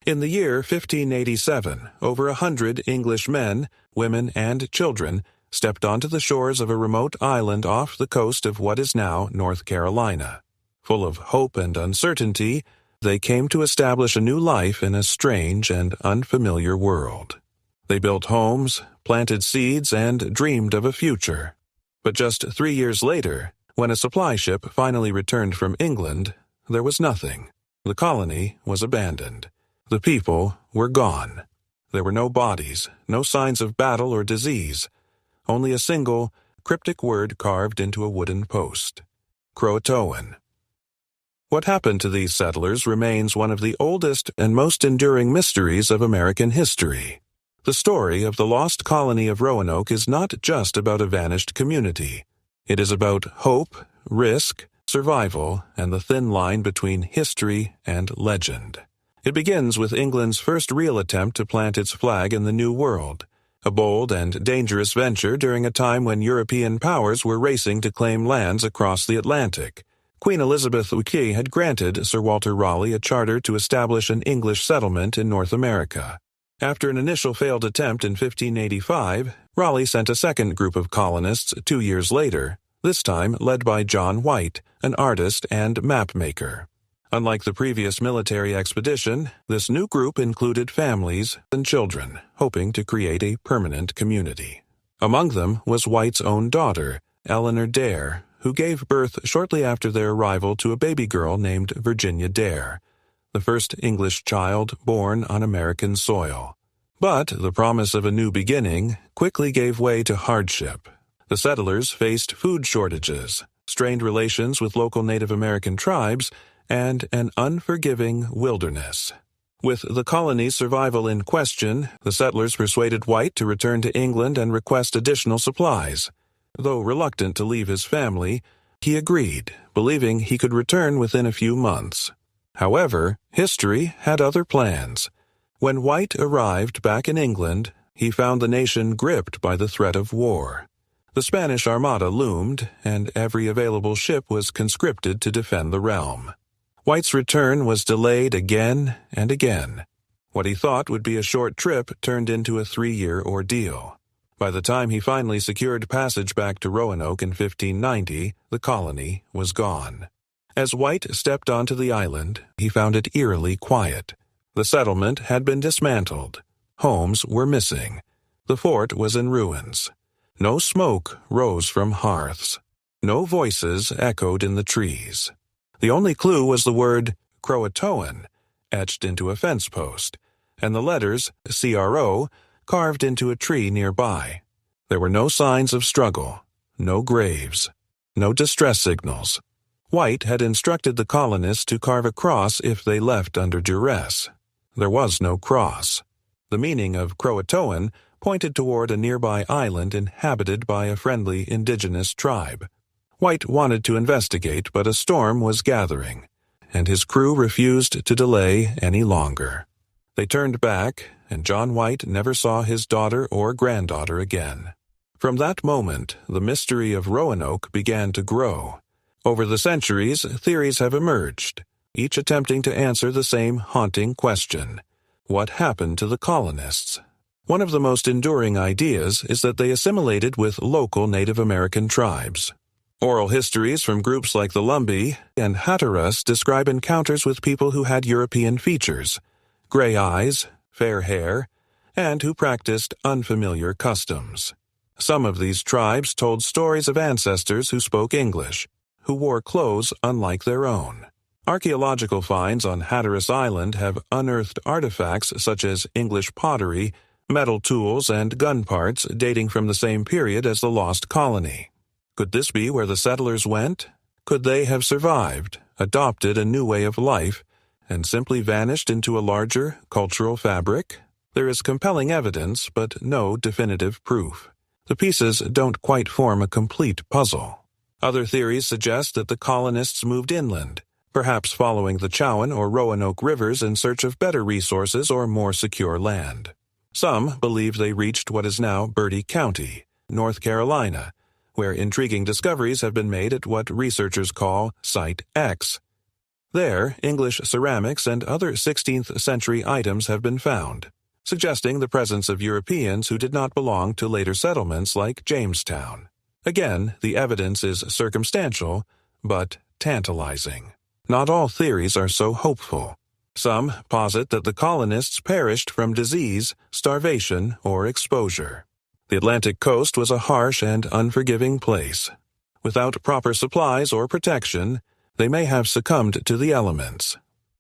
In the year 1587, over 100 English men, women, and children stepped onto the shores of a remote island off the coast of what is now North Carolina. Full of hope and uncertainty, they came to establish a new life in a strange and unfamiliar world. They built homes, planted seeds, and dreamed of a future. But just 3 years later, when a supply ship finally returned from England, there was nothing. The colony was abandoned. The people were gone. There were no bodies, no signs of battle or disease, only a single, cryptic word carved into a wooden post: CROATOAN. What happened to these settlers remains one of the oldest and most enduring mysteries of American history. The story of the lost colony of Roanoke is not just about a vanished community. It is about hope, risk, survival, and the thin line between history and legend. It begins with England's first real attempt to plant its flag in the New World, a bold and dangerous venture during a time when European powers were racing to claim lands across the Atlantic. Queen Elizabeth II had granted Sir Walter Raleigh a charter to establish an English settlement in North America. After an initial failed attempt in 1585, Raleigh sent a second group of colonists 2 years later, this time led by John White, an artist and map-maker. Unlike the previous military expedition, this new group included families and children, hoping to create a permanent community. Among them was White's own daughter, Eleanor Dare, who gave birth shortly after their arrival to a baby girl named Virginia Dare, the first English child born on American soil. But the promise of a new beginning quickly gave way to hardship. The settlers faced food shortages, strained relations with local Native American tribes, and an unforgiving wilderness. With the colony's survival in question, the settlers persuaded White to return to England and request additional supplies. Though reluctant to leave his family, he agreed, believing he could return within a few months. However, history had other plans. When White arrived back in England, he found the nation gripped by the threat of war. The Spanish Armada loomed, and every available ship was conscripted to defend the realm. White's return was delayed again and again. What he thought would be a short trip turned into a 3-year ordeal. By the time he finally secured passage back to Roanoke in 1590, the colony was gone. As White stepped onto the island, he found it eerily quiet. The settlement had been dismantled. Homes were missing. The fort was in ruins. No smoke rose from hearths. No voices echoed in the trees. The only clue was the word CROATOAN etched into a fence post, and the letters CRO carved into a tree nearby. There were no signs of struggle, no graves, no distress signals. White had instructed the colonists to carve a cross if they left under duress. There was no cross. The meaning of CROATOAN pointed toward a nearby island inhabited by a friendly indigenous tribe. White wanted to investigate, but a storm was gathering, and his crew refused to delay any longer. They turned back, and John White never saw his daughter or granddaughter again. From that moment, the mystery of Roanoke began to grow. Over the centuries, theories have emerged, each attempting to answer the same haunting question: what happened to the colonists? One of the most enduring ideas is that they assimilated with local Native American tribes. Oral histories from groups like the Lumbee and Hatteras describe encounters with people who had European features, gray eyes, fair hair, and who practiced unfamiliar customs. Some of these tribes told stories of ancestors who spoke English, who wore clothes unlike their own. Archaeological finds on Hatteras Island have unearthed artifacts such as English pottery, metal tools, and gun parts dating from the same period as the lost colony. Could this be where the settlers went? Could they have survived, adopted a new way of life, and simply vanished into a larger cultural fabric? There is compelling evidence, but no definitive proof. The pieces don't quite form a complete puzzle. Other theories suggest that the colonists moved inland, perhaps following the Chowan or Roanoke rivers in search of better resources or more secure land. Some believe they reached what is now Bertie County, North Carolina, where intriguing discoveries have been made at what researchers call Site X. There, English ceramics and other 16th century items have been found, suggesting the presence of Europeans who did not belong to later settlements like Jamestown. Again, the evidence is circumstantial, but tantalizing. Not all theories are so hopeful. Some posit that the colonists perished from disease, starvation, or exposure. The Atlantic coast was a harsh and unforgiving place. Without proper supplies or protection, they may have succumbed to the elements.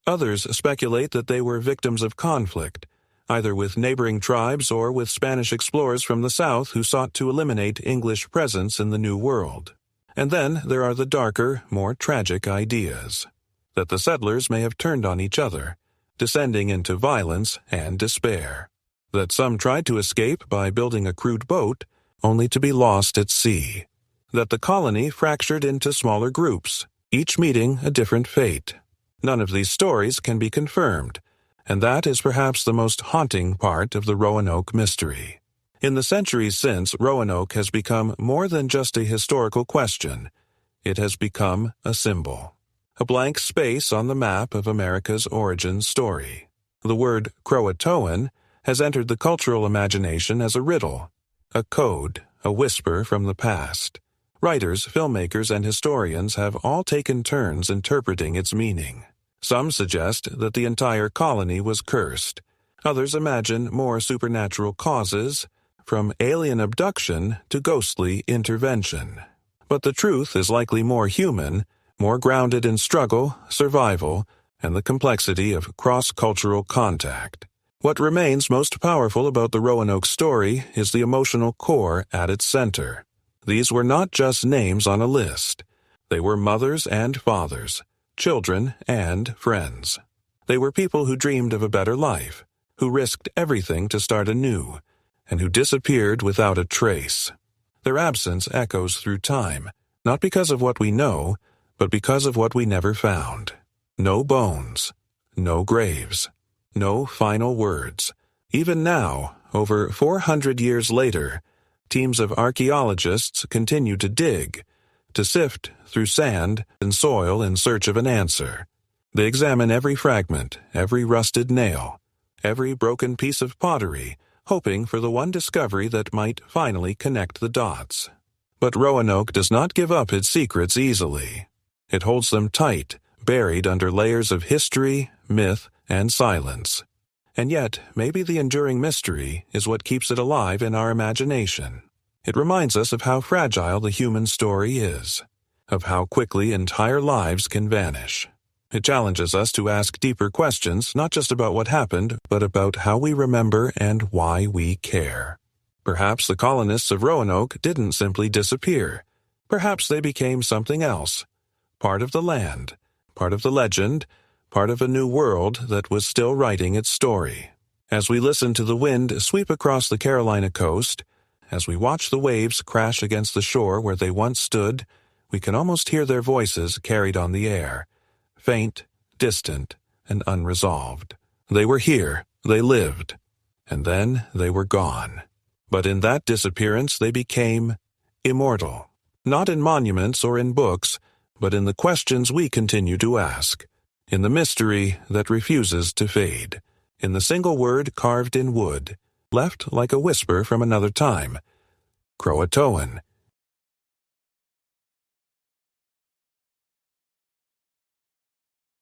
Others speculate that they were victims of conflict, either with neighboring tribes or with Spanish explorers from the south who sought to eliminate English presence in the New World. And then there are the darker, more tragic ideas, that the settlers may have turned on each other, descending into violence and despair. That some tried to escape by building a crude boat, only to be lost at sea. That the colony fractured into smaller groups, each meeting a different fate. None of these stories can be confirmed, and that is perhaps the most haunting part of the Roanoke mystery. In the centuries since, Roanoke has become more than just a historical question. It has become a symbol. A blank space on the map of America's origin story. The word CROATOAN has entered the cultural imagination as a riddle, a code, a whisper from the past. Writers, filmmakers, and historians have all taken turns interpreting its meaning. Some suggest that the entire colony was cursed. Others imagine more supernatural causes, from alien abduction to ghostly intervention. But the truth is likely more human, more grounded in struggle, survival, and the complexity of cross-cultural contact. What remains most powerful about the Roanoke story is the emotional core at its center. These were not just names on a list. They were mothers and fathers, children and friends. They were people who dreamed of a better life, who risked everything to start anew, and who disappeared without a trace. Their absence echoes through time, not because of what we know, but because of what we never found. No bones, no graves, no final words. Even now, over 400 years later, teams of archaeologists continue to dig, to sift through sand and soil in search of an answer. They examine every fragment, every rusted nail, every broken piece of pottery, hoping for the one discovery that might finally connect the dots. But Roanoke does not give up its secrets easily. It holds them tight, buried under layers of history, myth, and silence. And yet, maybe the enduring mystery is what keeps it alive in our imagination. It reminds us of how fragile the human story is, of how quickly entire lives can vanish. It challenges us to ask deeper questions, not just about what happened, but about how we remember and why we care. Perhaps the colonists of Roanoke didn't simply disappear. Perhaps they became something else. Part of the land, part of the legend, part of a new world that was still writing its story. As we listen to the wind sweep across the Carolina coast, as we watch the waves crash against the shore where they once stood, we can almost hear their voices carried on the air, faint, distant, and unresolved. They were here, they lived, and then they were gone. But in that disappearance they became immortal, not in monuments or in books, but in the questions we continue to ask, in the mystery that refuses to fade, in the single word carved in wood, left like a whisper from another time. CROATOAN,